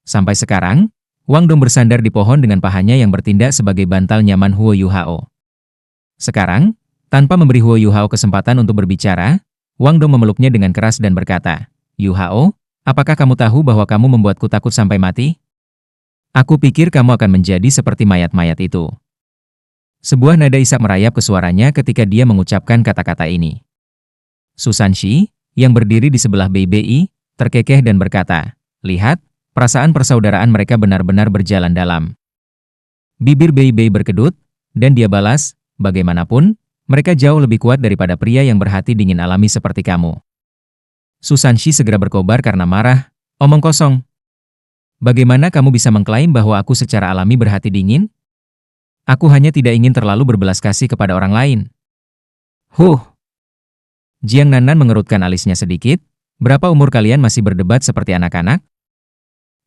Sampai sekarang, Wang Dong bersandar di pohon dengan pahanya yang bertindak sebagai bantal nyaman Huo Yuhao. Sekarang, tanpa memberi Huo Yuhao kesempatan untuk berbicara, Wang Dong memeluknya dengan keras dan berkata, "Yuhao, apakah kamu tahu bahwa kamu membuatku takut sampai mati? Aku pikir kamu akan menjadi seperti mayat-mayat itu." Sebuah nada isak merayap ke suaranya ketika dia mengucapkan kata-kata ini. Su Sanxi, yang berdiri di sebelah Bei Bei, terkekeh dan berkata, "Lihat, perasaan persaudaraan mereka benar-benar berjalan dalam." Bibir Bei Bei berkedut, dan dia balas, "Bagaimanapun, mereka jauh lebih kuat daripada pria yang berhati dingin alami seperti kamu." Su Sanxi segera berkobar karena marah, "Omong kosong. Bagaimana kamu bisa mengklaim bahwa aku secara alami berhati dingin? Aku hanya tidak ingin terlalu berbelas kasih kepada orang lain." Jiang Nanan mengerutkan alisnya sedikit, "Berapa umur kalian masih berdebat seperti anak-anak?"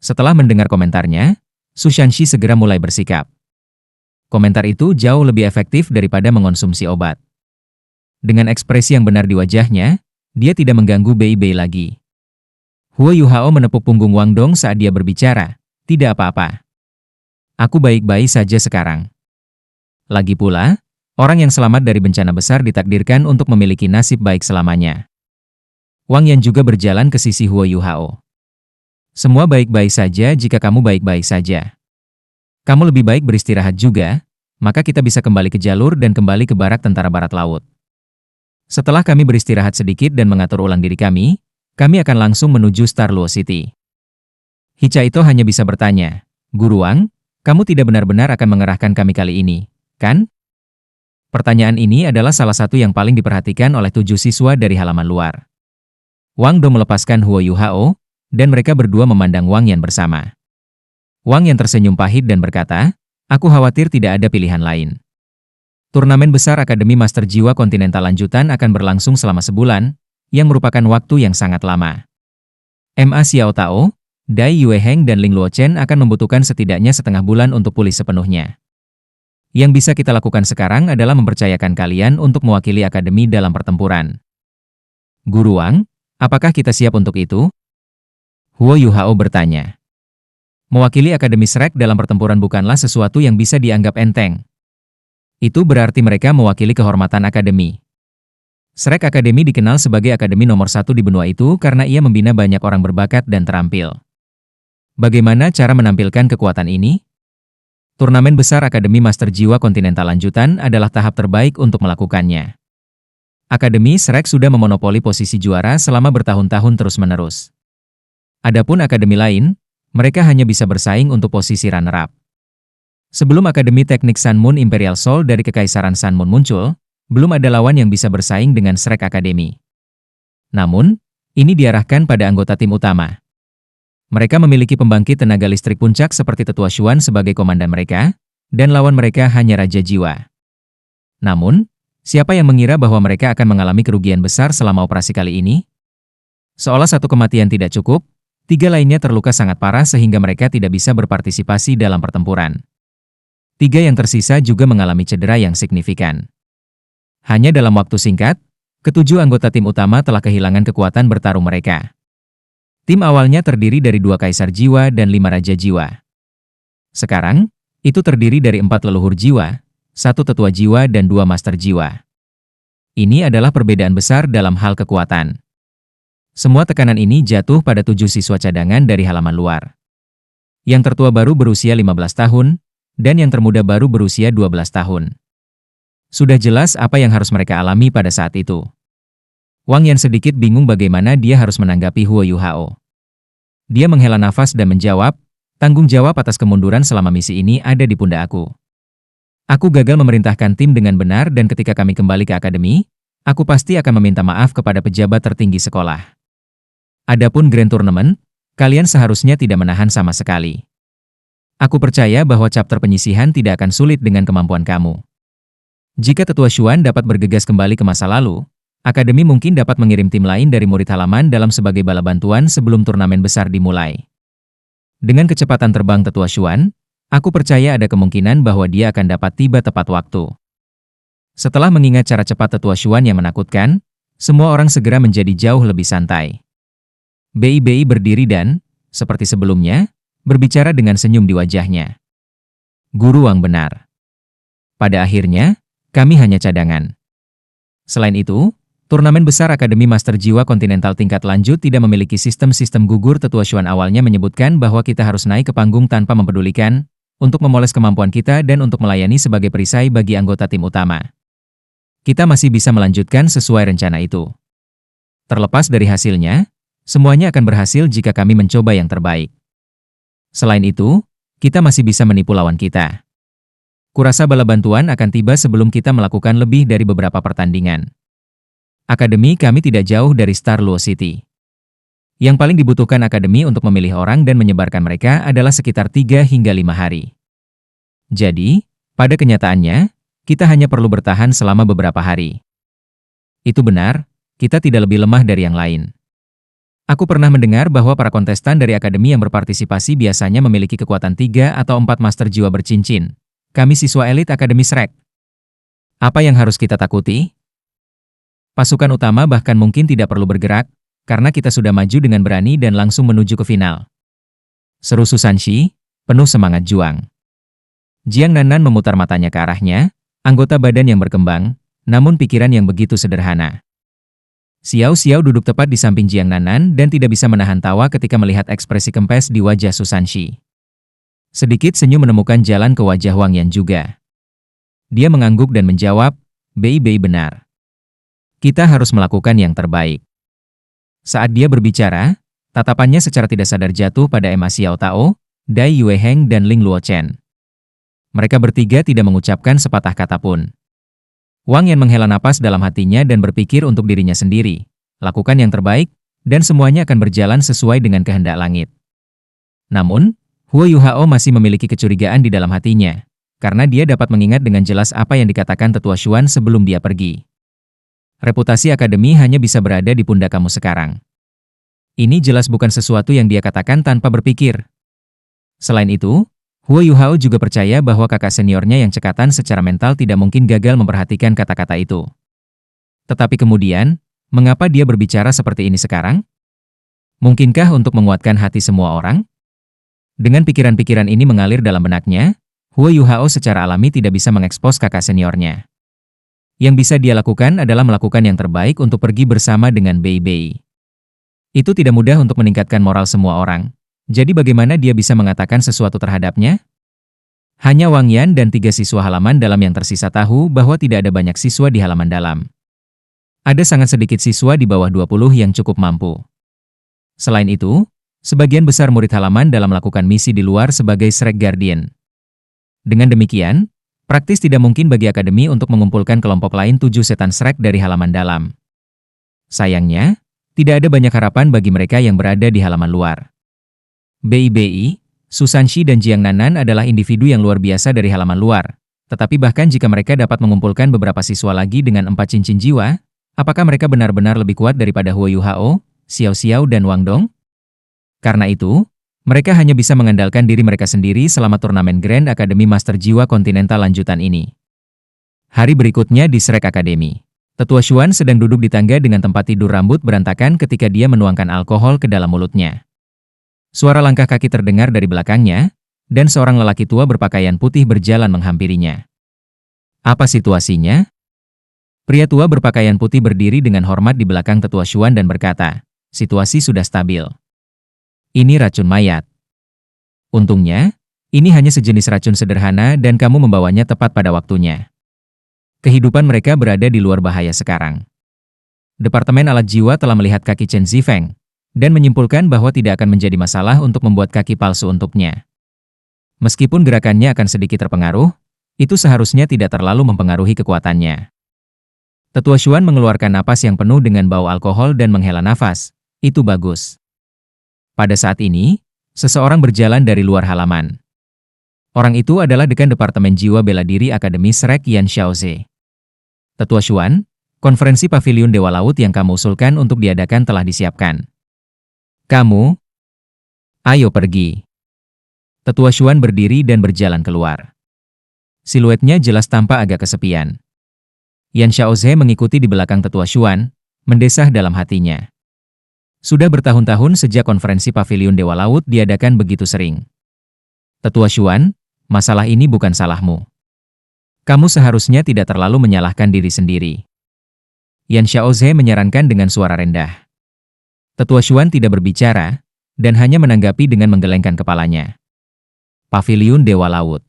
Setelah mendengar komentarnya, Su Sanxi segera mulai bersikap. Komentar itu jauh lebih efektif daripada mengonsumsi obat. Dengan ekspresi yang benar di wajahnya, dia tidak mengganggu Bei Bei lagi. Huo Yuhao menepuk punggung Wang Dong saat dia berbicara, "Tidak apa-apa. Aku baik-baik saja sekarang. Lagi pula, orang yang selamat dari bencana besar ditakdirkan untuk memiliki nasib baik selamanya." Wang Yan juga berjalan ke sisi Huo Yuhao. "Semua baik-baik saja jika kamu baik-baik saja. Kamu lebih baik beristirahat juga, maka kita bisa kembali ke jalur dan kembali ke barak tentara barat laut. Setelah kami beristirahat sedikit dan mengatur ulang diri kami akan langsung menuju Star Luo City." Hica itu hanya bisa bertanya, "Guru Wang, kamu tidak benar-benar akan mengerahkan kami kali ini, kan?" Pertanyaan ini adalah salah satu yang paling diperhatikan oleh 7 siswa dari halaman luar. Wang Dong melepaskan Huo Yuhao, dan mereka berdua memandang Wang Yan bersama. Wang Yan tersenyum pahit dan berkata, "Aku khawatir tidak ada pilihan lain. Turnamen besar Akademi Master Jiwa Kontinental lanjutan akan berlangsung selama sebulan, yang merupakan waktu yang sangat lama. Ma Xiao Tao, Dai Yue Heng dan Ling Luo Chen akan membutuhkan setidaknya setengah bulan untuk pulih sepenuhnya. Yang bisa kita lakukan sekarang adalah mempercayakan kalian untuk mewakili Akademi dalam pertempuran. Guru Wang, apakah kita siap untuk itu?" Huo Yuhao bertanya. Mewakili Akademi Shrek dalam pertempuran bukanlah sesuatu yang bisa dianggap enteng. Itu berarti mereka mewakili kehormatan Akademi. Shrek Academy dikenal sebagai akademi nomor 1 di benua itu karena ia membina banyak orang berbakat dan terampil. Bagaimana cara menampilkan kekuatan ini? Turnamen besar Akademi Master Jiwa Kontinental lanjutan adalah tahap terbaik untuk melakukannya. Akademi Shrek sudah memonopoli posisi juara selama bertahun-tahun terus-menerus. Adapun akademi lain, mereka hanya bisa bersaing untuk posisi runner-up. Sebelum Akademi Teknik Sun Moon Imperial Soul dari Kekaisaran Sun Moon muncul, belum ada lawan yang bisa bersaing dengan Shrek Academy. Namun, ini diarahkan pada anggota tim utama. Mereka memiliki pembangkit tenaga listrik puncak seperti Tetua Xuan sebagai komandan mereka, dan lawan mereka hanya Raja Jiwa. Namun, siapa yang mengira bahwa mereka akan mengalami kerugian besar selama operasi kali ini? Seolah satu kematian tidak cukup, 3 lainnya terluka sangat parah sehingga mereka tidak bisa berpartisipasi dalam pertempuran. 3 yang tersisa juga mengalami cedera yang signifikan. Hanya dalam waktu singkat, ke-7 anggota tim utama telah kehilangan kekuatan bertarung mereka. Tim awalnya terdiri dari 2 kaisar jiwa dan 5 raja jiwa. Sekarang, itu terdiri dari 4 leluhur jiwa, 1 tetua jiwa dan 2 master jiwa. Ini adalah perbedaan besar dalam hal kekuatan. Semua tekanan ini jatuh pada 7 siswa cadangan dari halaman luar. Yang tertua baru berusia 15 tahun, dan yang termuda baru berusia 12 tahun. Sudah jelas apa yang harus mereka alami pada saat itu. Wang Yan sedikit bingung bagaimana dia harus menanggapi Huo Yuhao. Dia menghela nafas dan menjawab, "Tanggung jawab atas kemunduran selama misi ini ada di pundak aku. Aku gagal memerintahkan tim dengan benar dan ketika kami kembali ke akademi, aku pasti akan meminta maaf kepada pejabat tertinggi sekolah. Adapun Grand Tournament, kalian seharusnya tidak menahan sama sekali. Aku percaya bahwa chapter penyisihan tidak akan sulit dengan kemampuan kamu. Jika Tetua Xuan dapat bergegas kembali ke masa lalu, Akademi mungkin dapat mengirim tim lain dari murid halaman dalam sebagai bala bantuan sebelum turnamen besar dimulai. Dengan kecepatan terbang Tetua Xuan, aku percaya ada kemungkinan bahwa dia akan dapat tiba tepat waktu." Setelah mengingat cara cepat Tetua Xuan yang menakutkan, semua orang segera menjadi jauh lebih santai. Bei Bei berdiri dan, seperti sebelumnya, berbicara dengan senyum di wajahnya. Guru Wang benar. Pada akhirnya, kami hanya cadangan. Selain itu, turnamen besar Akademi Master Jiwa Kontinental tingkat lanjut tidak memiliki sistem-sistem gugur. Tetua Xuan awalnya menyebutkan bahwa kita harus naik ke panggung tanpa mempedulikan, untuk memoles kemampuan kita dan untuk melayani sebagai perisai bagi anggota tim utama. Kita masih bisa melanjutkan sesuai rencana itu. Terlepas dari hasilnya, semuanya akan berhasil jika kami mencoba yang terbaik. Selain itu, kita masih bisa menipu lawan kita. Kurasa bala bantuan akan tiba sebelum kita melakukan lebih dari beberapa pertandingan. Akademi kami tidak jauh dari Star Luo City. Yang paling dibutuhkan akademi untuk memilih orang dan menyebarkan mereka adalah sekitar 3 hingga 5 hari. Jadi, pada kenyataannya, kita hanya perlu bertahan selama beberapa hari. Itu benar, kita tidak lebih lemah dari yang lain. Aku pernah mendengar bahwa para kontestan dari akademi yang berpartisipasi biasanya memiliki kekuatan 3 atau 4 master jiwa bercincin. Kami siswa elit Akademi Shrek. Apa yang harus kita takuti? Pasukan utama bahkan mungkin tidak perlu bergerak, karena kita sudah maju dengan berani dan langsung menuju ke final. Seru Susanshi, penuh semangat juang. Jiang Nanan memutar matanya ke arahnya, anggota badan yang berkembang, namun pikiran yang begitu sederhana. Xiao Xiao duduk tepat di samping Jiang Nanan dan tidak bisa menahan tawa ketika melihat ekspresi kempes di wajah Susanshi. Sedikit senyum menemukan jalan ke wajah Wang Yan juga. Dia mengangguk dan menjawab, "Bei benar. Kita harus melakukan yang terbaik." Saat dia berbicara, tatapannya secara tidak sadar jatuh pada Emma Xiao Tao, Dai Yue Heng dan Ling Luo Chen. Mereka bertiga tidak mengucapkan sepatah kata pun. Wang Yan menghela napas dalam hatinya dan berpikir untuk dirinya sendiri, lakukan yang terbaik, dan semuanya akan berjalan sesuai dengan kehendak langit. Namun, Huo Yuhao masih memiliki kecurigaan di dalam hatinya, karena dia dapat mengingat dengan jelas apa yang dikatakan Tetua Xuan sebelum dia pergi. Reputasi akademi hanya bisa berada di pundak kamu sekarang. Ini jelas bukan sesuatu yang dia katakan tanpa berpikir. Selain itu, Huo Yuhao juga percaya bahwa kakak seniornya yang cekatan secara mental tidak mungkin gagal memperhatikan kata-kata itu. Tetapi kemudian, mengapa dia berbicara seperti ini sekarang? Mungkinkah untuk menguatkan hati semua orang? Dengan pikiran-pikiran ini mengalir dalam benaknya, Huo Yuhao secara alami tidak bisa mengekspos kakak seniornya. Yang bisa dia lakukan adalah melakukan yang terbaik untuk pergi bersama dengan Bei. Itu tidak mudah untuk meningkatkan moral semua orang. Jadi bagaimana dia bisa mengatakan sesuatu terhadapnya? Hanya Wang Yan dan 3 siswa halaman dalam yang tersisa tahu bahwa tidak ada banyak siswa di halaman dalam. Ada sangat sedikit siswa di bawah 20 yang cukup mampu. Selain itu, sebagian besar murid halaman dalam melakukan misi di luar sebagai Shrek Guardian. Dengan demikian, praktis tidak mungkin bagi akademi untuk mengumpulkan kelompok lain 7 setan Shrek dari halaman dalam. Sayangnya, tidak ada banyak harapan bagi mereka yang berada di halaman luar. Bei, Susanshi dan Jiang Nanan adalah individu yang luar biasa dari halaman luar. Tetapi bahkan jika mereka dapat mengumpulkan beberapa siswa lagi dengan 4 cincin jiwa, apakah mereka benar-benar lebih kuat daripada Huo Yuhao, Xiao Xiao dan Wang Dong? Karena itu, mereka hanya bisa mengandalkan diri mereka sendiri selama turnamen Grand Akademi Master Jiwa Kontinental lanjutan ini. Hari berikutnya di Shrek Academy. Tetua Xuan sedang duduk di tangga dengan tempat tidur rambut berantakan ketika dia menuangkan alkohol ke dalam mulutnya. Suara langkah kaki terdengar dari belakangnya, dan seorang lelaki tua berpakaian putih berjalan menghampirinya. Apa situasinya? Pria tua berpakaian putih berdiri dengan hormat di belakang Tetua Xuan dan berkata, "Situasi sudah stabil. Ini racun mayat. Untungnya, ini hanya sejenis racun sederhana dan kamu membawanya tepat pada waktunya. Kehidupan mereka berada di luar bahaya sekarang." Departemen Alat Jiwa telah melihat kaki Chen Zifeng, dan menyimpulkan bahwa tidak akan menjadi masalah untuk membuat kaki palsu untuknya. Meskipun gerakannya akan sedikit terpengaruh, itu seharusnya tidak terlalu mempengaruhi kekuatannya. Tetua Xuan mengeluarkan napas yang penuh dengan bau alkohol dan menghela nafas. Itu bagus. Pada saat ini, seseorang berjalan dari luar halaman. Orang itu adalah Dekan Departemen Jiwa Bela Diri Akademi Shrek Yan Xiaoze. Tetua Xuan, konferensi Paviliun Dewa Laut yang kamu usulkan untuk diadakan telah disiapkan. Kamu, ayo pergi. Tetua Xuan berdiri dan berjalan keluar. Siluetnya jelas tampak agak kesepian. Yan Xiaoze mengikuti di belakang Tetua Xuan, mendesah dalam hatinya. Sudah bertahun-tahun sejak konferensi Paviliun Dewa Laut diadakan begitu sering. Tetua Xuan, masalah ini bukan salahmu. Kamu seharusnya tidak terlalu menyalahkan diri sendiri. Yan Xiaoze menyarankan dengan suara rendah. Tetua Xuan tidak berbicara, dan hanya menanggapi dengan menggelengkan kepalanya. Paviliun Dewa Laut.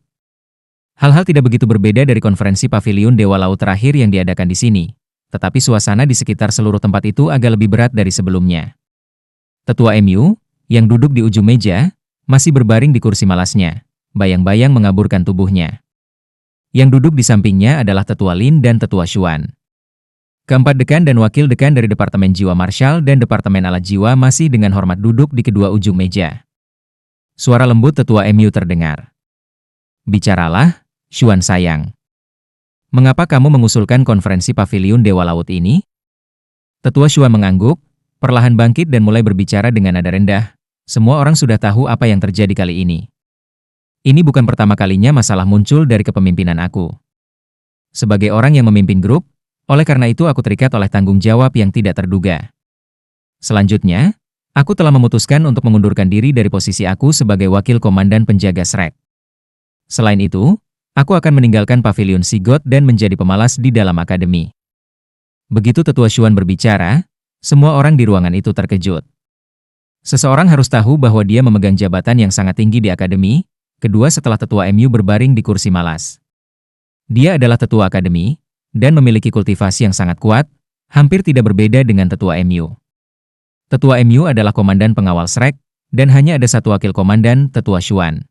Hal-hal tidak begitu berbeda dari konferensi Paviliun Dewa Laut terakhir yang diadakan di sini, tetapi suasana di sekitar seluruh tempat itu agak lebih berat dari sebelumnya. Tetua MU, yang duduk di ujung meja, masih berbaring di kursi malasnya, bayang-bayang mengaburkan tubuhnya. Yang duduk di sampingnya adalah Tetua Lin dan Tetua Xuan. Keempat dekan dan wakil dekan dari Departemen Jiwa Marshal dan Departemen Alat Jiwa masih dengan hormat duduk di kedua ujung meja. Suara lembut Tetua MU terdengar. Bicaralah, Xuan sayang. Mengapa kamu mengusulkan konferensi Paviliun Dewa Laut ini? Tetua Xuan mengangguk, perlahan bangkit dan mulai berbicara dengan nada rendah. Semua orang sudah tahu apa yang terjadi kali ini. Ini bukan pertama kalinya masalah muncul dari kepemimpinan aku. Sebagai orang yang memimpin grup, oleh karena itu aku terikat oleh tanggung jawab yang tidak terduga. Selanjutnya, aku telah memutuskan untuk mengundurkan diri dari posisi aku sebagai wakil komandan penjaga Shrek. Selain itu, aku akan meninggalkan Paviliun Sigot dan menjadi pemalas di dalam akademi. Begitu Tetua Xuan berbicara, semua orang di ruangan itu terkejut. Seseorang harus tahu bahwa dia memegang jabatan yang sangat tinggi di akademi, kedua setelah Tetua MU berbaring di kursi malas. Dia adalah Tetua Akademi, dan memiliki kultivasi yang sangat kuat, hampir tidak berbeda dengan Tetua MU. Tetua MU adalah komandan pengawal Shrek, dan hanya ada satu wakil komandan, Tetua Xuan.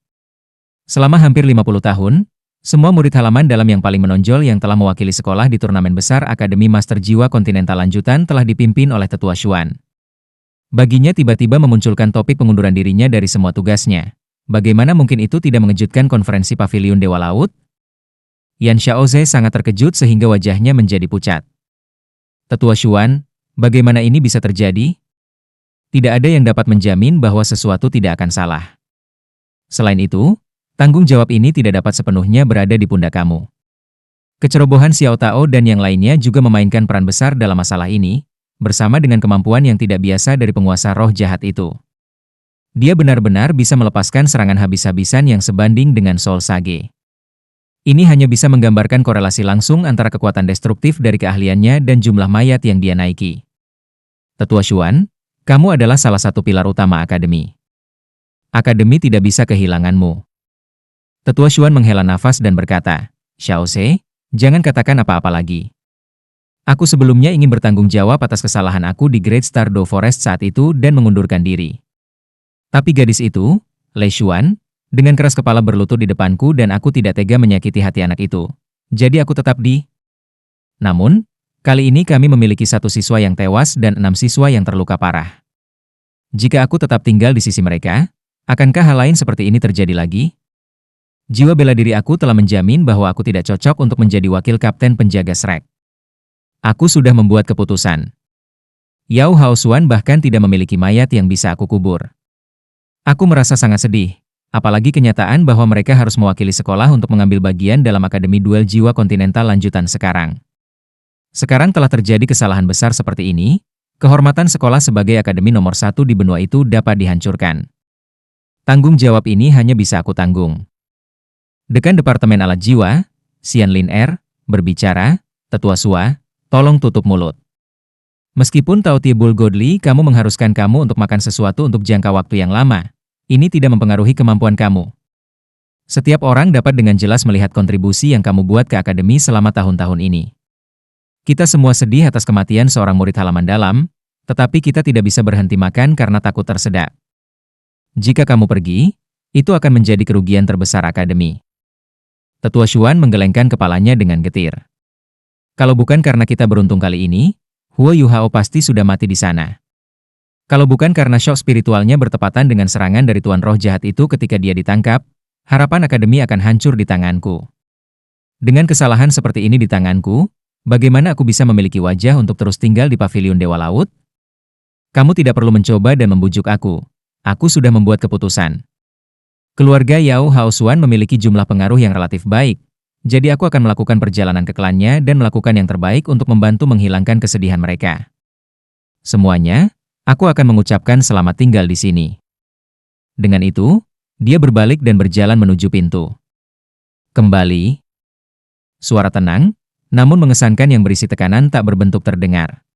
Selama hampir 50 tahun, semua murid halaman dalam yang paling menonjol yang telah mewakili sekolah di turnamen besar Akademi Master Jiwa Kontinental Lanjutan telah dipimpin oleh Tetua Xuan. Baginya tiba-tiba memunculkan topik pengunduran dirinya dari semua tugasnya. Bagaimana mungkin itu tidak mengejutkan konferensi Paviliun Dewa Laut? Yan Xiaoze sangat terkejut sehingga wajahnya menjadi pucat. Tetua Xuan, bagaimana ini bisa terjadi? Tidak ada yang dapat menjamin bahwa sesuatu tidak akan salah. Selain itu, tanggung jawab ini tidak dapat sepenuhnya berada di pundak kamu. Kecerobohan Xiao Tao dan yang lainnya juga memainkan peran besar dalam masalah ini, bersama dengan kemampuan yang tidak biasa dari penguasa roh jahat itu. Dia benar-benar bisa melepaskan serangan habis-habisan yang sebanding dengan Soul Sage. Ini hanya bisa menggambarkan korelasi langsung antara kekuatan destruktif dari keahliannya dan jumlah mayat yang dia naiki. Tetua Xuan, kamu adalah salah satu pilar utama akademi. Akademi tidak bisa kehilanganmu. Tetua Xuan menghela nafas dan berkata, Xiaoze, jangan katakan apa-apa lagi. Aku sebelumnya ingin bertanggung jawab atas kesalahan aku di Great Stardew Forest saat itu dan mengundurkan diri. Tapi gadis itu, Lei Xuan, dengan keras kepala berlutut di depanku dan aku tidak tega menyakiti hati anak itu. Jadi aku tetap di... Namun, kali ini kami memiliki satu siswa yang tewas dan 6 siswa yang terluka parah. Jika aku tetap tinggal di sisi mereka, akankah hal lain seperti ini terjadi lagi? Jiwa bela diri aku telah menjamin bahwa aku tidak cocok untuk menjadi wakil kapten penjaga Shrek. Aku sudah membuat keputusan. Yao Haosuan bahkan tidak memiliki mayat yang bisa aku kubur. Aku merasa sangat sedih, apalagi kenyataan bahwa mereka harus mewakili sekolah untuk mengambil bagian dalam Akademi Duel Jiwa Kontinental Lanjutan sekarang. Sekarang telah terjadi kesalahan besar seperti ini, kehormatan sekolah sebagai akademi nomor 1 di benua itu dapat dihancurkan. Tanggung jawab ini hanya bisa aku tanggung. Dekan Departemen Alat Jiwa, Xian Lin Er, berbicara, Tetua Xua, tolong tutup mulut. Meskipun Tao Tiebul Godly kamu mengharuskan kamu untuk makan sesuatu untuk jangka waktu yang lama, ini tidak mempengaruhi kemampuan kamu. Setiap orang dapat dengan jelas melihat kontribusi yang kamu buat ke akademi selama tahun-tahun ini. Kita semua sedih atas kematian seorang murid halaman dalam, tetapi kita tidak bisa berhenti makan karena takut tersedak. Jika kamu pergi, itu akan menjadi kerugian terbesar akademi. Tetua Xuan menggelengkan kepalanya dengan getir. Kalau bukan karena kita beruntung kali ini, Huo Yuhao pasti sudah mati di sana. Kalau bukan karena shock spiritualnya bertepatan dengan serangan dari tuan roh jahat itu ketika dia ditangkap, harapan akademi akan hancur di tanganku. Dengan kesalahan seperti ini di tanganku, bagaimana aku bisa memiliki wajah untuk terus tinggal di Paviliun Dewa Laut? Kamu tidak perlu mencoba dan membujuk aku. Aku sudah membuat keputusan. Keluarga Yao Haosuan memiliki jumlah pengaruh yang relatif baik, jadi aku akan melakukan perjalanan ke klannya dan melakukan yang terbaik untuk membantu menghilangkan kesedihan mereka. Semuanya, Aku akan mengucapkan selamat tinggal di sini. Dengan itu, dia berbalik dan berjalan menuju pintu. Kembali. Suara tenang, namun mengesankan yang berisi tekanan tak berbentuk terdengar.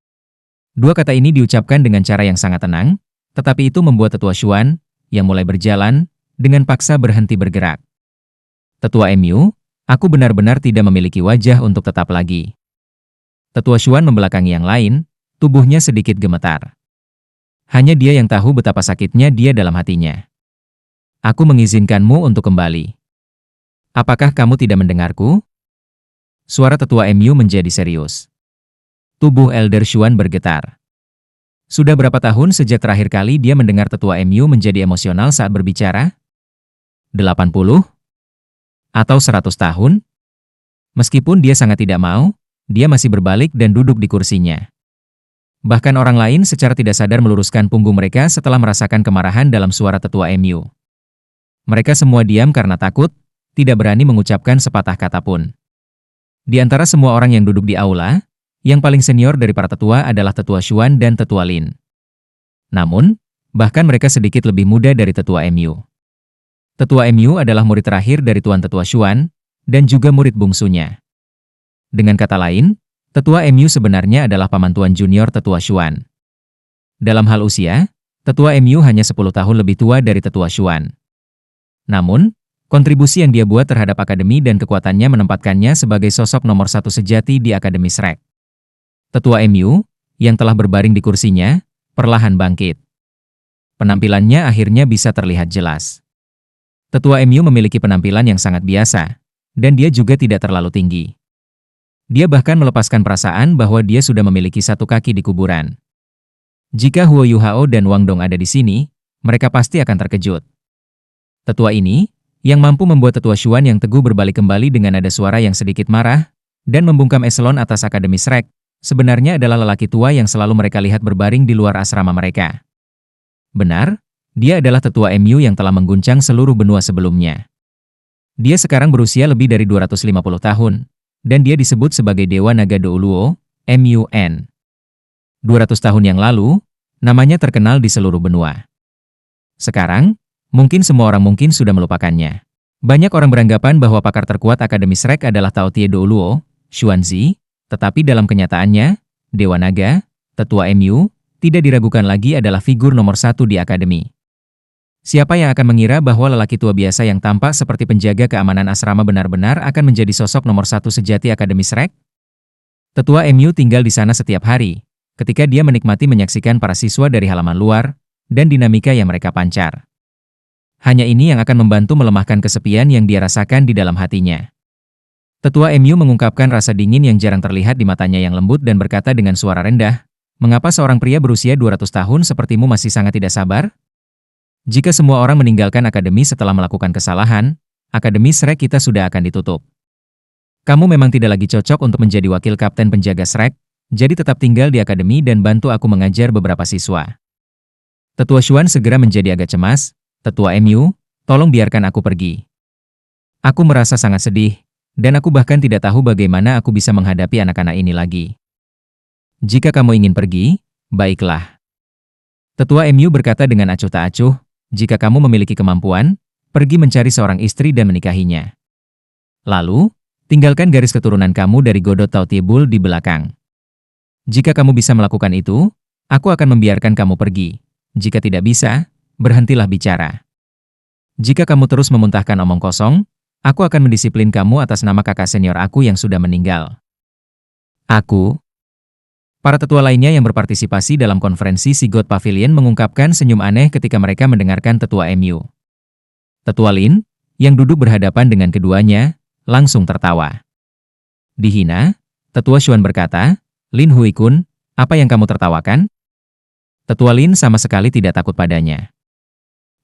Dua kata ini diucapkan dengan cara yang sangat tenang, tetapi itu membuat Tetua Xuan, yang mulai berjalan, dengan paksa berhenti bergerak. Tetua MU, aku benar-benar tidak memiliki wajah untuk tetap lagi. Tetua Xuan membelakangi yang lain, tubuhnya sedikit gemetar. Hanya dia yang tahu betapa sakitnya dia dalam hatinya. Aku mengizinkanmu untuk kembali. Apakah kamu tidak mendengarku? Suara Tetua MU menjadi serius. Tubuh Elder Xuan bergetar. Sudah berapa tahun sejak terakhir kali dia mendengar Tetua MU menjadi emosional saat berbicara? 80? Atau 100 tahun? Meskipun dia sangat tidak mau, dia masih berbalik dan duduk di kursinya. Bahkan orang lain secara tidak sadar meluruskan punggung mereka setelah merasakan kemarahan dalam suara Tetua MU. Mereka semua diam karena takut, tidak berani mengucapkan sepatah kata pun. Di antara semua orang yang duduk di aula, yang paling senior dari para tetua adalah Tetua Xuan dan Tetua Lin. Namun, bahkan mereka sedikit lebih muda dari Tetua MU. Tetua MU adalah murid terakhir dari Tuan Tetua Xuan, dan juga murid bungsunya. Dengan kata lain, Tetua MU sebenarnya adalah paman tuan junior Tetua Xuan. Dalam hal usia, Tetua MU hanya 10 tahun lebih tua dari Tetua Xuan. Namun, kontribusi yang dia buat terhadap akademi dan kekuatannya menempatkannya sebagai sosok nomor satu sejati di Akademi Shrek. Tetua MU, yang telah berbaring di kursinya, perlahan bangkit. Penampilannya akhirnya bisa terlihat jelas. Tetua MU memiliki penampilan yang sangat biasa, dan dia juga tidak terlalu tinggi. Dia bahkan melepaskan perasaan bahwa dia sudah memiliki satu kaki di kuburan. Jika Huo Yuhao dan Wang Dong ada di sini, mereka pasti akan terkejut. Tetua ini, yang mampu membuat Tetua Xuan yang teguh berbalik kembali dengan nada suara yang sedikit marah, dan membungkam eselon atas Akademi Shrek, sebenarnya adalah lelaki tua yang selalu mereka lihat berbaring di luar asrama mereka. Benar, dia adalah Tetua MU yang telah mengguncang seluruh benua sebelumnya. Dia sekarang berusia lebih dari 250 tahun, dan dia disebut sebagai Dewa Naga Douluo, MUN. 200 tahun yang lalu, namanya terkenal di seluruh benua. Sekarang, mungkin semua orang mungkin sudah melupakannya. Banyak orang beranggapan bahwa pakar terkuat Akademi Shrek adalah Tao Tie Douluo, Xuanzi, tetapi dalam kenyataannya, Dewa Naga, Tetua MU, tidak diragukan lagi adalah figur nomor satu di Akademi. Siapa yang akan mengira bahwa lelaki tua biasa yang tampak seperti penjaga keamanan asrama benar-benar akan menjadi sosok nomor satu sejati Akademi Shrek? Tetua MU tinggal di sana setiap hari, ketika dia menikmati menyaksikan para siswa dari halaman luar, dan dinamika yang mereka pancar. Hanya ini yang akan membantu melemahkan kesepian yang dia rasakan di dalam hatinya. Tetua MU mengungkapkan rasa dingin yang jarang terlihat di matanya yang lembut dan berkata dengan suara rendah, "Mengapa seorang pria berusia 200 tahun sepertimu masih sangat tidak sabar? Jika semua orang meninggalkan akademi setelah melakukan kesalahan, Akademi Shrek kita sudah akan ditutup. Kamu memang tidak lagi cocok untuk menjadi wakil kapten penjaga Shrek, jadi tetap tinggal di akademi dan bantu aku mengajar beberapa siswa." Tetua Xuan segera menjadi agak cemas. "Tetua MU, tolong biarkan aku pergi. Aku merasa sangat sedih, dan aku bahkan tidak tahu bagaimana aku bisa menghadapi anak-anak ini lagi." "Jika kamu ingin pergi, baiklah." Tetua MU berkata dengan acuh tak acuh, "Jika kamu memiliki kemampuan, pergi mencari seorang istri dan menikahinya. Lalu, tinggalkan garis keturunan kamu dari godot Tao Tie Bul di belakang. Jika kamu bisa melakukan itu, aku akan membiarkan kamu pergi. Jika tidak bisa, berhentilah bicara. Jika kamu terus memuntahkan omong kosong, aku akan mendisiplin kamu atas nama kakak senior aku yang sudah meninggal." "Aku?" Para tetua lainnya yang berpartisipasi dalam konferensi Sigot Pavilion mengungkapkan senyum aneh ketika mereka mendengarkan Tetua MU. Tetua Lin, yang duduk berhadapan dengan keduanya, langsung tertawa. "Dihina?" Tetua Xuan berkata, "Lin Hui-kun, apa yang kamu tertawakan?" Tetua Lin sama sekali tidak takut padanya.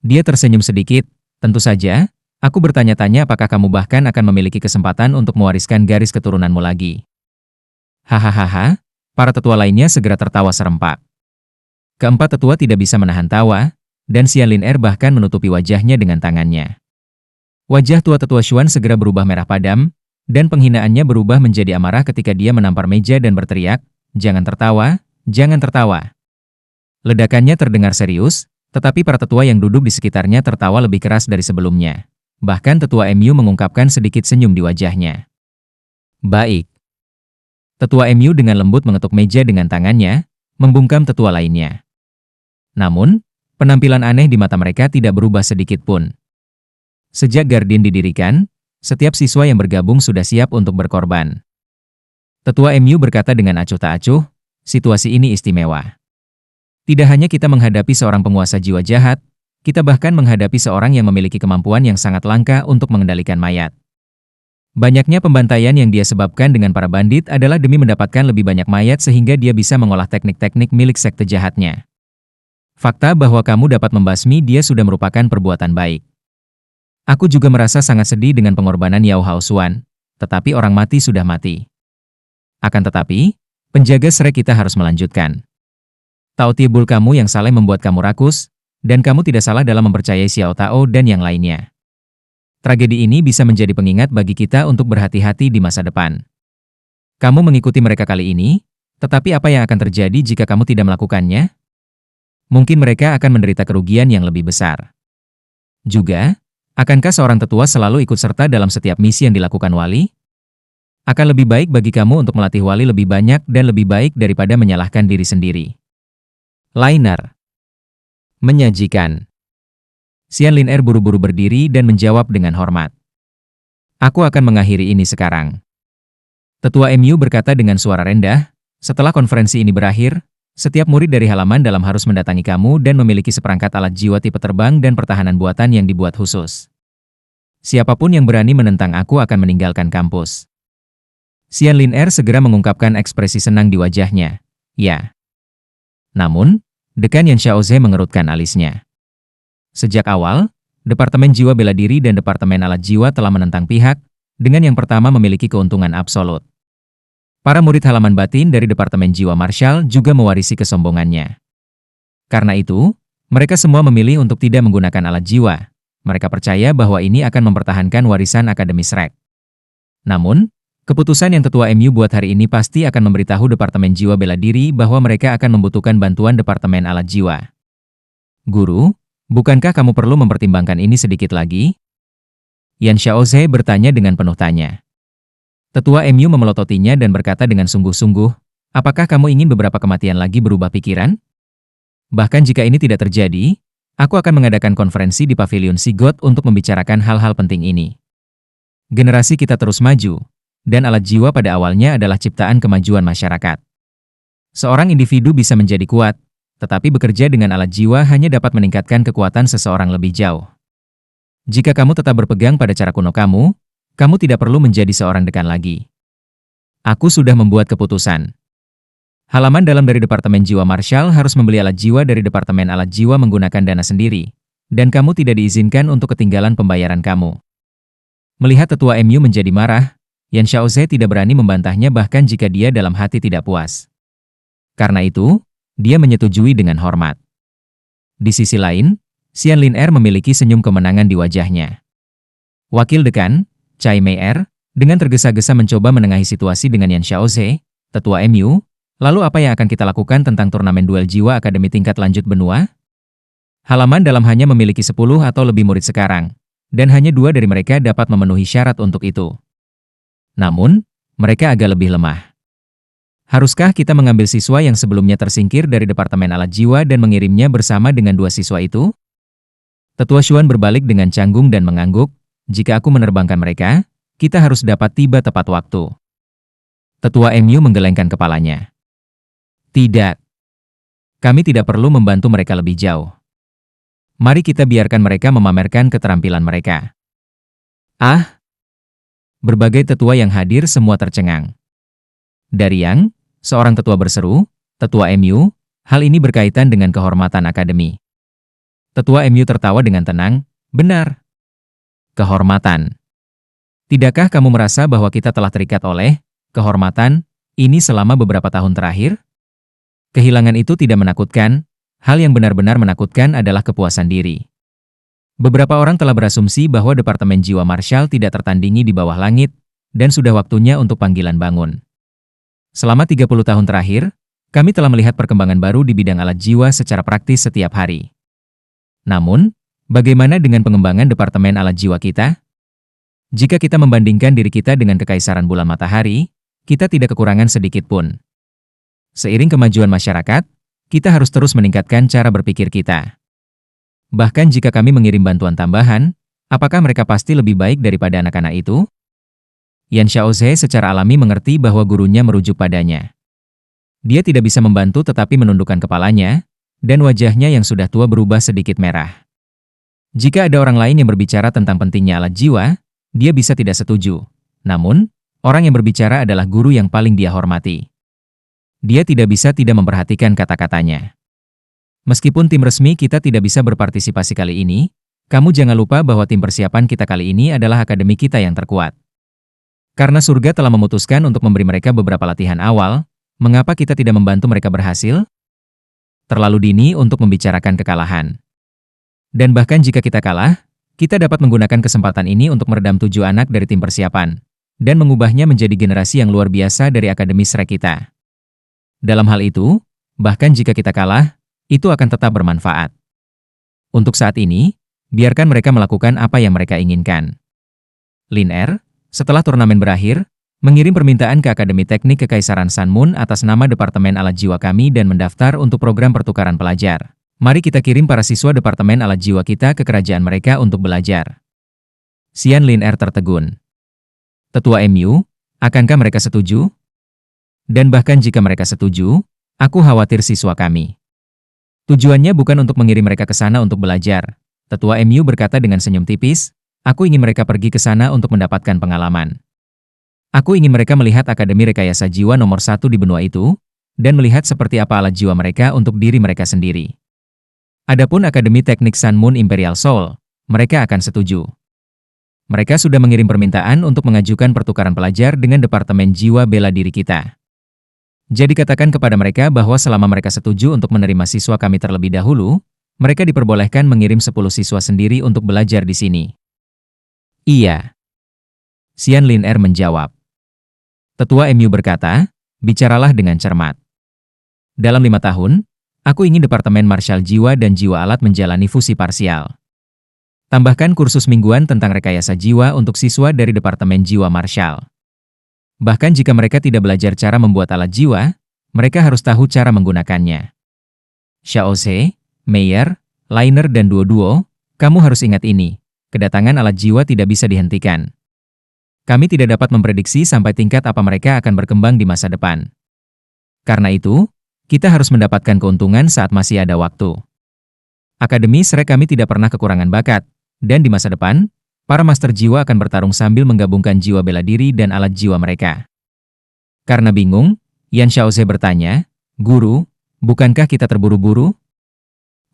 Dia tersenyum sedikit. "Tentu saja, aku bertanya-tanya apakah kamu bahkan akan memiliki kesempatan untuk mewariskan garis keturunanmu lagi." Hahaha. Para tetua lainnya segera tertawa serempak. Keempat tetua tidak bisa menahan tawa, dan Xian Lin Er bahkan menutupi wajahnya dengan tangannya. Wajah tua Tetua Xuan segera berubah merah padam, dan penghinaannya berubah menjadi amarah ketika dia menampar meja dan berteriak, "Jangan tertawa, jangan tertawa." Ledakannya terdengar serius, tetapi para tetua yang duduk di sekitarnya tertawa lebih keras dari sebelumnya. Bahkan tetua MU mengungkapkan sedikit senyum di wajahnya. Baik. Tetua MU dengan lembut mengetuk meja dengan tangannya, membungkam tetua lainnya. Namun, penampilan aneh di mata mereka tidak berubah sedikit pun. Sejak Guardian didirikan, setiap siswa yang bergabung sudah siap untuk berkorban. Tetua MU berkata dengan acuh tak acuh, situasi ini istimewa. Tidak hanya kita menghadapi seorang penguasa jiwa jahat, kita bahkan menghadapi seorang yang memiliki kemampuan yang sangat langka untuk mengendalikan mayat. Banyaknya pembantaian yang dia sebabkan dengan para bandit adalah demi mendapatkan lebih banyak mayat sehingga dia bisa mengolah teknik-teknik milik sekte jahatnya. Fakta bahwa kamu dapat membasmi dia sudah merupakan perbuatan baik. Aku juga merasa sangat sedih dengan pengorbanan Yao Hao Xuan, tetapi orang mati sudah mati. Akan tetapi, penjaga serai kita harus melanjutkan. Tao Tiebul kamu yang salah membuat kamu rakus, dan kamu tidak salah dalam mempercayai Xiao Tao dan yang lainnya. Tragedi ini bisa menjadi pengingat bagi kita untuk berhati-hati di masa depan. Kamu mengikuti mereka kali ini, tetapi apa yang akan terjadi jika kamu tidak melakukannya? Mungkin mereka akan menderita kerugian yang lebih besar. Juga, akankah seorang tetua selalu ikut serta dalam setiap misi yang dilakukan wali? Akan lebih baik bagi kamu untuk melatih wali lebih banyak dan lebih baik daripada menyalahkan diri sendiri. Liner. Menyajikan. Xian Lin Er buru-buru berdiri dan menjawab dengan hormat. Aku akan mengakhiri ini sekarang. Tetua MU berkata dengan suara rendah, setelah konferensi ini berakhir, setiap murid dari halaman dalam harus mendatangi kamu dan memiliki seperangkat alat jiwa tipe terbang dan pertahanan buatan yang dibuat khusus. Siapapun yang berani menentang aku akan meninggalkan kampus. Xian Lin Er segera mengungkapkan ekspresi senang di wajahnya. Ya. Namun, Dekan Yan Xiaoze mengerutkan alisnya. Sejak awal, Departemen Jiwa Bela Diri dan Departemen Alat Jiwa telah menentang pihak, dengan yang pertama memiliki keuntungan absolut. Para murid halaman batin dari Departemen Jiwa Marshal juga mewarisi kesombongannya. Karena itu, mereka semua memilih untuk tidak menggunakan alat jiwa. Mereka percaya bahwa ini akan mempertahankan warisan Akademi Shrek. Namun, keputusan yang Tetua MU buat hari ini pasti akan memberitahu Departemen Jiwa Bela Diri bahwa mereka akan membutuhkan bantuan Departemen Alat Jiwa. Guru, bukankah kamu perlu mempertimbangkan ini sedikit lagi? Yan Xiaoze bertanya dengan penuh tanya. Tetua MU memelototinya dan berkata dengan sungguh-sungguh, apakah kamu ingin beberapa kematian lagi berubah pikiran? Bahkan jika ini tidak terjadi, aku akan mengadakan konferensi di Pavilion Sigot untuk membicarakan hal-hal penting ini. Generasi kita terus maju, dan alat jiwa pada awalnya adalah ciptaan kemajuan masyarakat. Seorang individu bisa menjadi kuat, tetapi bekerja dengan alat jiwa hanya dapat meningkatkan kekuatan seseorang lebih jauh. Jika kamu tetap berpegang pada cara kuno kamu tidak perlu menjadi seorang dekan lagi. Aku sudah membuat keputusan. Halaman dalam dari Departemen Jiwa Marshal harus membeli alat jiwa dari Departemen Alat Jiwa menggunakan dana sendiri, dan kamu tidak diizinkan untuk ketinggalan pembayaran kamu. Melihat Tetua MU menjadi marah, Yan Xiaoze tidak berani membantahnya bahkan jika dia dalam hati tidak puas. Karena itu, dia menyetujui dengan hormat. Di sisi lain, Xian Lin Er memiliki senyum kemenangan di wajahnya. Wakil Dekan, Chai Mei Er, dengan tergesa-gesa mencoba menengahi situasi dengan Yan Xiaoze, Tetua MU, lalu apa yang akan kita lakukan tentang turnamen duel jiwa akademi tingkat lanjut benua? Halaman dalam hanya memiliki 10 atau lebih murid sekarang, dan hanya 2 dari mereka dapat memenuhi syarat untuk itu. Namun, mereka agak lebih lemah. Haruskah kita mengambil siswa yang sebelumnya tersingkir dari Departemen Alat Jiwa dan mengirimnya bersama dengan 2 siswa itu? Tetua Xuan berbalik dengan canggung dan mengangguk, jika aku menerbangkan mereka, kita harus dapat tiba tepat waktu. Tetua MU menggelengkan kepalanya. Tidak. Kami tidak perlu membantu mereka lebih jauh. Mari kita biarkan mereka memamerkan keterampilan mereka. Ah! Berbagai tetua yang hadir semua tercengang. Dari Yang, seorang tetua berseru, Tetua MU, hal ini berkaitan dengan kehormatan akademi. Tetua MU tertawa dengan tenang, benar. Kehormatan. Tidakkah kamu merasa bahwa kita telah terikat oleh kehormatan ini selama beberapa tahun terakhir? Kehilangan itu tidak menakutkan, hal yang benar-benar menakutkan adalah kepuasan diri. Beberapa orang telah berasumsi bahwa Departemen Jiwa Marshal tidak tertandingi di bawah langit, dan sudah waktunya untuk panggilan bangun. Selama 30 tahun terakhir, Kami telah melihat perkembangan baru di bidang alat jiwa secara praktis setiap hari. Namun, bagaimana dengan pengembangan departemen alat jiwa kita? Jika kita membandingkan diri kita dengan kekaisaran bulan matahari, kita tidak kekurangan sedikit pun. Seiring kemajuan masyarakat, kita harus terus meningkatkan cara berpikir kita. Bahkan jika kami mengirim bantuan tambahan, apakah mereka pasti lebih baik daripada anak-anak itu? Yan Xiaoze secara alami mengerti bahwa gurunya merujuk padanya. Dia tidak bisa membantu tetapi menundukkan kepalanya, dan wajahnya yang sudah tua berubah sedikit merah. Jika ada orang lain yang berbicara tentang pentingnya alat jiwa, dia bisa tidak setuju. Namun, orang yang berbicara adalah guru yang paling dia hormati. Dia tidak bisa tidak memperhatikan kata-katanya. Meskipun tim resmi kita tidak bisa berpartisipasi kali ini, kamu jangan lupa bahwa tim persiapan kita kali ini adalah akademi kita yang terkuat. Karena surga telah memutuskan untuk memberi mereka beberapa latihan awal, mengapa kita tidak membantu mereka berhasil? Terlalu dini untuk membicarakan kekalahan. Dan bahkan jika kita kalah, kita dapat menggunakan kesempatan ini untuk meredam 7 anak dari tim persiapan, dan mengubahnya menjadi generasi yang luar biasa dari akademi Shrek kita. Dalam hal itu, bahkan jika kita kalah, itu akan tetap bermanfaat. Untuk saat ini, biarkan mereka melakukan apa yang mereka inginkan. Lin Er, setelah turnamen berakhir, mengirim permintaan ke Akademi Teknik Kekaisaran Sun Moon atas nama Departemen Alat Jiwa kami dan mendaftar untuk program pertukaran pelajar. Mari kita kirim para siswa Departemen Alat Jiwa kita ke kerajaan mereka untuk belajar. Xian Lin Er tertegun. Tetua MU, akankah mereka setuju? Dan bahkan jika mereka setuju, aku khawatir siswa kami. Tujuannya bukan untuk mengirim mereka ke sana untuk belajar. Tetua MU berkata dengan senyum tipis, aku ingin mereka pergi ke sana untuk mendapatkan pengalaman. Aku ingin mereka melihat Akademi Rekayasa Jiwa nomor 1 di benua itu, dan melihat seperti apa alat jiwa mereka untuk diri mereka sendiri. Adapun Akademi Teknik Sun Moon Imperial Soul, mereka akan setuju. Mereka sudah mengirim permintaan untuk mengajukan pertukaran pelajar dengan Departemen Jiwa Bela Diri kita. Jadi katakan kepada mereka bahwa selama mereka setuju untuk menerima siswa kami terlebih dahulu, mereka diperbolehkan mengirim 10 siswa sendiri untuk belajar di sini. Iya. Xian Lin Er menjawab. Tetua MU berkata, bicaralah dengan cermat. Dalam 5 tahun, aku ingin Departemen Martial Jiwa dan Jiwa Alat menjalani fusi parsial. Tambahkan kursus mingguan tentang rekayasa jiwa untuk siswa dari Departemen Jiwa Martial. Bahkan jika mereka tidak belajar cara membuat alat jiwa, mereka harus tahu cara menggunakannya. Xiaoze, Meyer, Liner dan Duo, kamu harus ingat ini, kedatangan alat jiwa tidak bisa dihentikan. Kami tidak dapat memprediksi sampai tingkat apa mereka akan berkembang di masa depan. Karena itu, kita harus mendapatkan keuntungan saat masih ada waktu. Akademi Shrek kami tidak pernah kekurangan bakat, dan di masa depan, para master jiwa akan bertarung sambil menggabungkan jiwa bela diri dan alat jiwa mereka. Karena bingung, Yan Xiaoze bertanya, Guru, bukankah kita terburu-buru?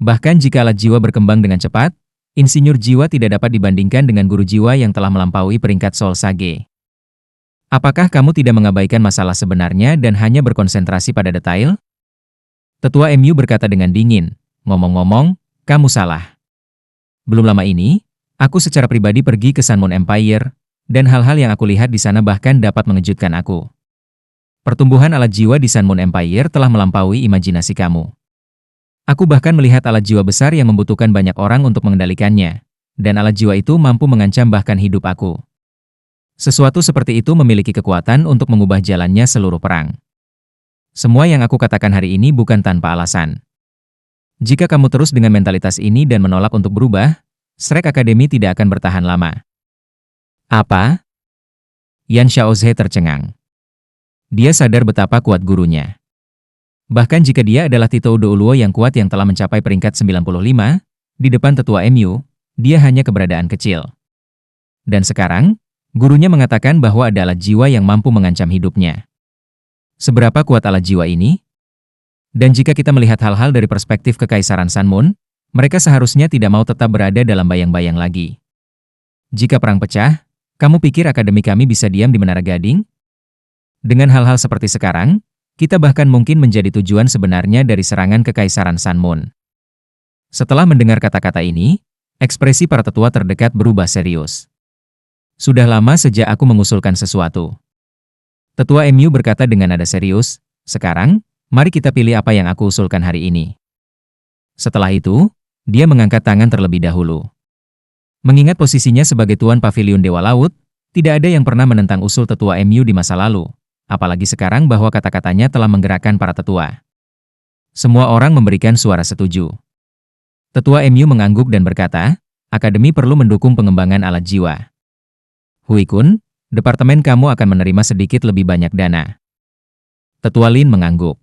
Bahkan jika alat jiwa berkembang dengan cepat, insinyur jiwa tidak dapat dibandingkan dengan guru jiwa yang telah melampaui peringkat Soul Sage. Apakah kamu tidak mengabaikan masalah sebenarnya dan hanya berkonsentrasi pada detail? Tetua MU berkata dengan dingin, ngomong-ngomong, kamu salah. Belum lama ini, aku secara pribadi pergi ke Sun Moon Empire, dan hal-hal yang aku lihat di sana bahkan dapat mengejutkan aku. Pertumbuhan alat jiwa di Sun Moon Empire telah melampaui imajinasi kamu. Aku bahkan melihat alat jiwa besar yang membutuhkan banyak orang untuk mengendalikannya, dan alat jiwa itu mampu mengancam bahkan hidup aku. Sesuatu seperti itu memiliki kekuatan untuk mengubah jalannya seluruh perang. Semua yang aku katakan hari ini bukan tanpa alasan. Jika kamu terus dengan mentalitas ini dan menolak untuk berubah, Shrek Academy tidak akan bertahan lama. Apa? Yan Xiaoze tercengang. Dia sadar betapa kuat gurunya. Bahkan jika dia adalah Tito Douluo yang kuat yang telah mencapai peringkat 95, di depan tetua MU, dia hanya keberadaan kecil. Dan sekarang, gurunya mengatakan bahwa ada alat jiwa yang mampu mengancam hidupnya. Seberapa kuat alat jiwa ini? Dan jika kita melihat hal-hal dari perspektif Kekaisaran Sun Moon, mereka seharusnya tidak mau tetap berada dalam bayang-bayang lagi. Jika perang pecah, kamu pikir akademi kami bisa diam di Menara Gading? Dengan hal-hal seperti sekarang, kita bahkan mungkin menjadi tujuan sebenarnya dari serangan Kekaisaran Sun Moon. Setelah mendengar kata-kata ini, ekspresi para tetua terdekat berubah serius. Sudah lama sejak aku mengusulkan sesuatu. Tetua MU berkata dengan nada serius, sekarang, Mari kita pilih apa yang aku usulkan hari ini. Setelah itu, dia mengangkat tangan terlebih dahulu. Mengingat posisinya sebagai tuan pavilion Dewa Laut, tidak ada yang pernah menentang usul tetua MU di masa lalu, apalagi sekarang bahwa kata-katanya telah menggerakkan para tetua. Semua orang memberikan suara setuju. Tetua MU mengangguk dan berkata, Akademi perlu mendukung pengembangan alat jiwa. Hui Kun, departemen kamu akan menerima sedikit lebih banyak dana. Tetua Lin mengangguk.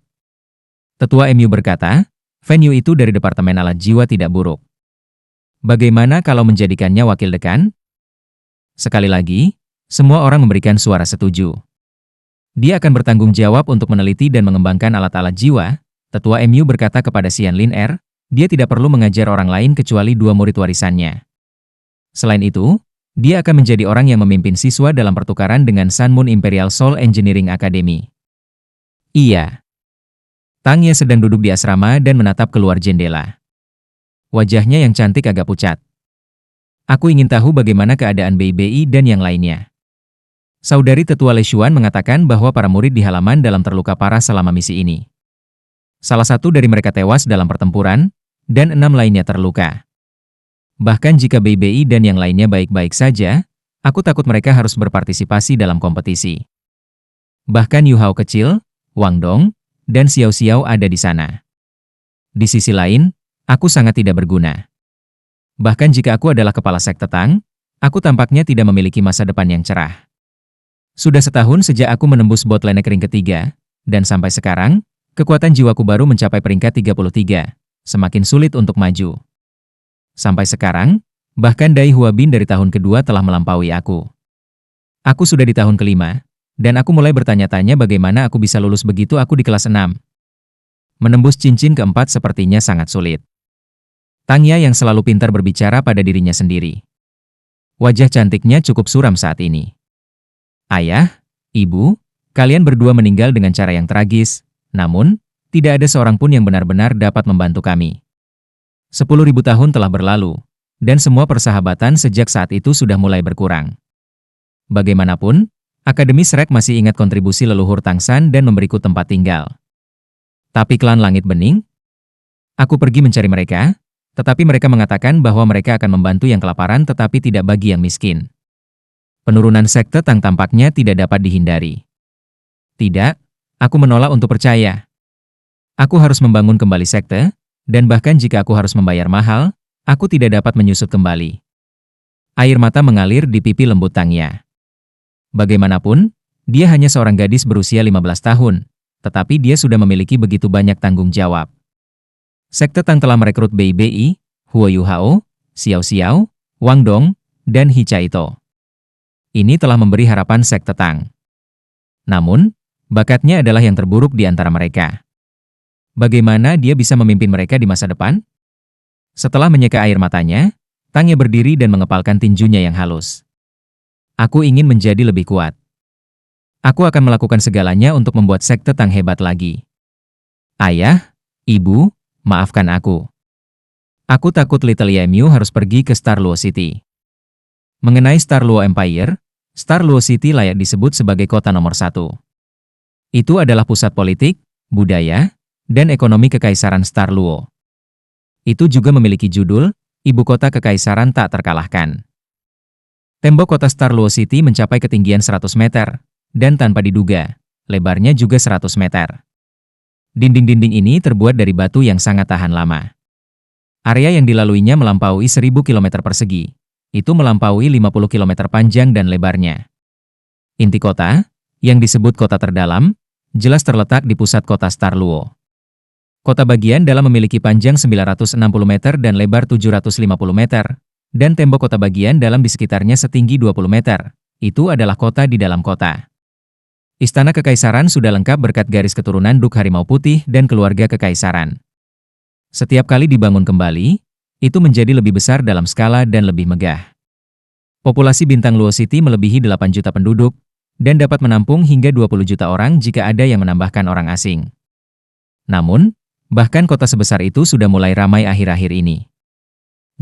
Tetua MU berkata, venue itu dari departemen alat jiwa tidak buruk. Bagaimana kalau menjadikannya wakil dekan? Sekali lagi, semua orang memberikan suara setuju. Dia akan bertanggung jawab untuk meneliti dan mengembangkan alat-alat jiwa. Tetua MU berkata kepada Xian Lin Er, dia tidak perlu mengajar orang lain kecuali 2 murid warisannya. Selain itu, dia akan menjadi orang yang memimpin siswa dalam pertukaran dengan Sun Moon Imperial Soul Engineering Academy. Iya. Tang Ye sedang duduk di asrama dan menatap keluar jendela. Wajahnya yang cantik agak pucat. Aku ingin tahu bagaimana keadaan BBI dan yang lainnya. Saudari tetua Le Xuan mengatakan bahwa para murid di halaman dalam terluka parah selama misi ini. Salah satu dari mereka tewas dalam pertempuran, dan 6 lainnya terluka. Bahkan jika BBI dan yang lainnya baik-baik saja, aku takut mereka harus berpartisipasi dalam kompetisi. Bahkan Yu Hao kecil, Wang Dong, dan Xiao Xiao ada di sana. Di sisi lain, aku sangat tidak berguna. Bahkan jika aku adalah kepala sekte Tang, aku tampaknya tidak memiliki masa depan yang cerah. Sudah setahun sejak aku menembus botlane ring ketiga, dan sampai sekarang, kekuatan jiwaku baru mencapai peringkat 33, semakin sulit untuk maju. Sampai sekarang, bahkan Dai Huabin dari tahun kedua telah melampaui aku. Aku sudah di tahun kelima, dan aku mulai bertanya-tanya bagaimana aku bisa lulus begitu aku di kelas 6. Menembus cincin keempat sepertinya sangat sulit. Tang Ya yang selalu pintar berbicara pada dirinya sendiri. Wajah cantiknya cukup suram saat ini. Ayah, ibu, kalian berdua meninggal dengan cara yang tragis, namun, tidak ada seorang pun yang benar-benar dapat membantu kami. 10.000 tahun telah berlalu, dan semua persahabatan sejak saat itu sudah mulai berkurang. Bagaimanapun, Akademi Shrek masih ingat kontribusi leluhur Tang San dan memberiku tempat tinggal. Tapi klan Langit Bening? Aku pergi mencari mereka, tetapi mereka mengatakan bahwa mereka akan membantu yang kelaparan tetapi tidak bagi yang miskin. Penurunan sekte Tang tampaknya tidak dapat dihindari. Tidak, aku menolak untuk percaya. Aku harus membangun kembali sekte, dan bahkan jika aku harus membayar mahal, aku tidak dapat menyusut kembali. Air mata mengalir di pipi lembut Tang Ya. Bagaimanapun, dia hanya seorang gadis berusia 15 tahun, tetapi dia sudah memiliki begitu banyak tanggung jawab. Sekte Tang telah merekrut BBI, Huo Yu Hao, Xiao Xiao, Wang Dong, dan He Chaito. Ini telah memberi harapan sekte Tang. Namun, bakatnya adalah yang terburuk di antara mereka. Bagaimana dia bisa memimpin mereka di masa depan? Setelah menyeka air matanya, Tang Ye berdiri dan mengepalkan tinjunya yang halus. Aku ingin menjadi lebih kuat. Aku akan melakukan segalanya untuk membuat sekte Tang hebat lagi. Ayah, ibu, maafkan aku. Aku takut Little Yemiu harus pergi ke Star Luo City. Mengenai Star Luo Empire, Star Luo City layak disebut sebagai kota nomor 1. Itu adalah pusat politik, budaya, dan ekonomi Kekaisaran Star Luo. Itu juga memiliki judul, Ibu Kota Kekaisaran Tak Terkalahkan. Tembok kota Star Luo City mencapai ketinggian 100 meter, dan tanpa diduga, lebarnya juga 100 meter. Dinding-dinding ini terbuat dari batu yang sangat tahan lama. Area yang dilaluinya melampaui 1000 km persegi. Itu melampaui 50 km panjang dan lebarnya. Inti kota, yang disebut kota terdalam, jelas terletak di pusat kota Star Luo. Kota bagian dalam memiliki panjang 960 meter dan lebar 750 meter, dan tembok kota bagian dalam di sekitarnya setinggi 20 meter. Itu adalah kota di dalam kota. Istana Kekaisaran sudah lengkap berkat garis keturunan Duk Harimau Putih dan keluarga Kekaisaran. Setiap kali dibangun kembali, itu menjadi lebih besar dalam skala dan lebih megah. Populasi Bintang Luo City melebihi 8 juta penduduk, dan dapat menampung hingga 20 juta orang jika ada yang menambahkan orang asing. Namun, bahkan kota sebesar itu sudah mulai ramai akhir-akhir ini.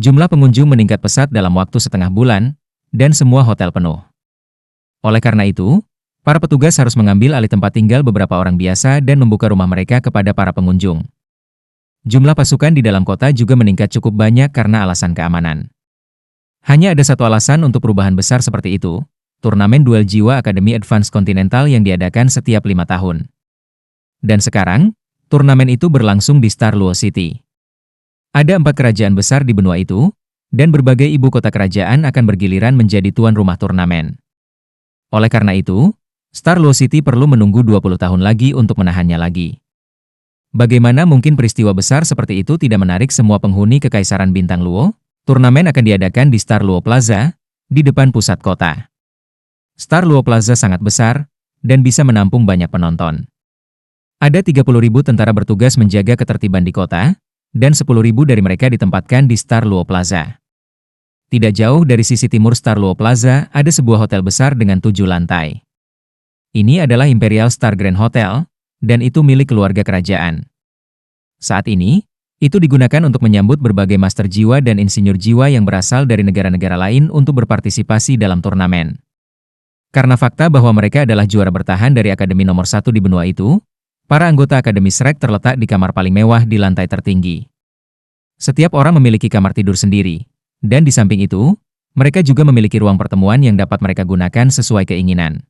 Jumlah pengunjung meningkat pesat dalam waktu setengah bulan, dan semua hotel penuh. Oleh karena itu, Para petugas harus mengambil alih tempat tinggal beberapa orang biasa dan membuka rumah mereka kepada para pengunjung. Jumlah pasukan di dalam kota juga meningkat cukup banyak karena alasan keamanan. Hanya ada satu alasan untuk perubahan besar seperti itu, turnamen duel jiwa Akademi Advance Continental yang diadakan setiap 5 tahun. Dan sekarang, turnamen itu berlangsung di Star Luo City. Ada 4 kerajaan besar di benua itu, dan berbagai ibu kota kerajaan akan bergiliran menjadi tuan rumah turnamen. Oleh karena itu, Star Luo City perlu menunggu 20 tahun lagi untuk menahannya lagi. Bagaimana mungkin peristiwa besar seperti itu tidak menarik semua penghuni Kekaisaran Bintang Luo? Turnamen akan diadakan di Star Luo Plaza, di depan pusat kota. Star Luo Plaza sangat besar, dan bisa menampung banyak penonton. Ada 30.000 tentara bertugas menjaga ketertiban di kota, dan 10.000 dari mereka ditempatkan di Star Luo Plaza. Tidak jauh dari sisi timur Star Luo Plaza ada sebuah hotel besar dengan 7 lantai. Ini adalah Imperial Star Grand Hotel, dan itu milik keluarga kerajaan. Saat ini, itu digunakan untuk menyambut berbagai master jiwa dan insinyur jiwa yang berasal dari negara-negara lain untuk berpartisipasi dalam turnamen. Karena fakta bahwa mereka adalah juara bertahan dari Akademi nomor 1 di benua itu, para anggota Akademi Shrek terletak di kamar paling mewah di lantai tertinggi. Setiap orang memiliki kamar tidur sendiri. Dan di samping itu, mereka juga memiliki ruang pertemuan yang dapat mereka gunakan sesuai keinginan.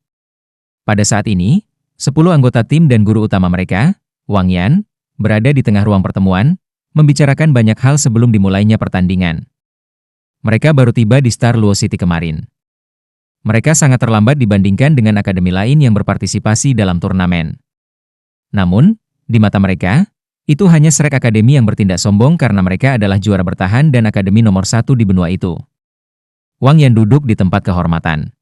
Pada saat ini, 10 anggota tim dan guru utama mereka, Wang Yan, berada di tengah ruang pertemuan, membicarakan banyak hal sebelum dimulainya pertandingan. Mereka baru tiba di Star Luo City kemarin. Mereka sangat terlambat dibandingkan dengan akademi lain yang berpartisipasi dalam turnamen. Namun, di mata mereka, itu hanya Shrek Academy yang bertindak sombong karena mereka adalah juara bertahan dan akademi nomor 1 di benua itu. Wang Yan duduk di tempat kehormatan.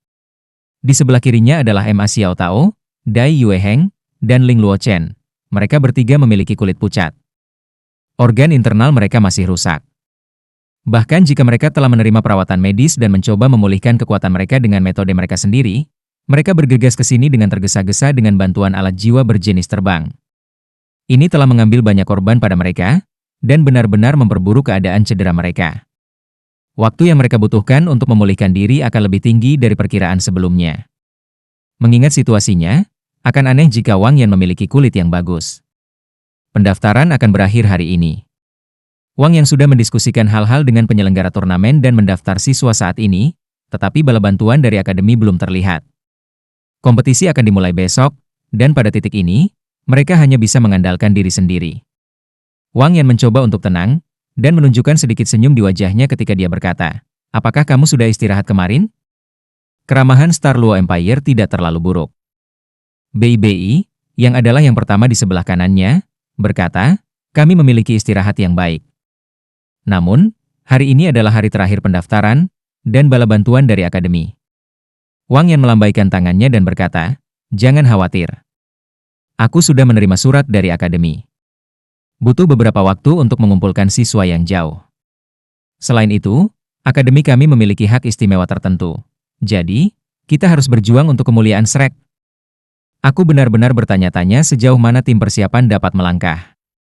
Di sebelah kirinya adalah Ma Xiao Tao, Dai Yue Heng, dan Ling Luo Chen. Mereka bertiga memiliki kulit pucat. Organ internal mereka masih rusak. Bahkan jika mereka telah menerima perawatan medis dan mencoba memulihkan kekuatan mereka dengan metode mereka sendiri, mereka bergegas ke sini dengan tergesa-gesa dengan bantuan alat jiwa berjenis terbang. Ini telah mengambil banyak korban pada mereka, dan benar-benar memperburuk keadaan cedera mereka. Waktu yang mereka butuhkan untuk memulihkan diri akan lebih tinggi dari perkiraan sebelumnya. Mengingat situasinya, akan aneh jika Wang Yan memiliki kulit yang bagus. Pendaftaran akan berakhir hari ini. Wang Yan sudah mendiskusikan hal-hal dengan penyelenggara turnamen dan mendaftar siswa saat ini, tetapi bala bantuan dari akademi belum terlihat. Kompetisi akan dimulai besok, dan pada titik ini, mereka hanya bisa mengandalkan diri sendiri. Wang Yan mencoba untuk tenang, dan menunjukkan sedikit senyum di wajahnya ketika dia berkata, "Apakah kamu sudah istirahat kemarin?" Keramahan Star Luo Empire tidak terlalu buruk. Bei, yang adalah yang pertama di sebelah kanannya, berkata, "Kami memiliki istirahat yang baik." Namun, hari ini adalah hari terakhir pendaftaran, dan bala bantuan dari akademi. Wang Yan melambaikan tangannya dan berkata, "Jangan khawatir. Aku sudah menerima surat dari akademi. Butuh beberapa waktu untuk mengumpulkan siswa yang jauh. Selain itu, akademi kami memiliki hak istimewa tertentu. Jadi, kita harus berjuang untuk kemuliaan Shrek." Aku benar-benar bertanya-tanya sejauh mana tim persiapan dapat melangkah.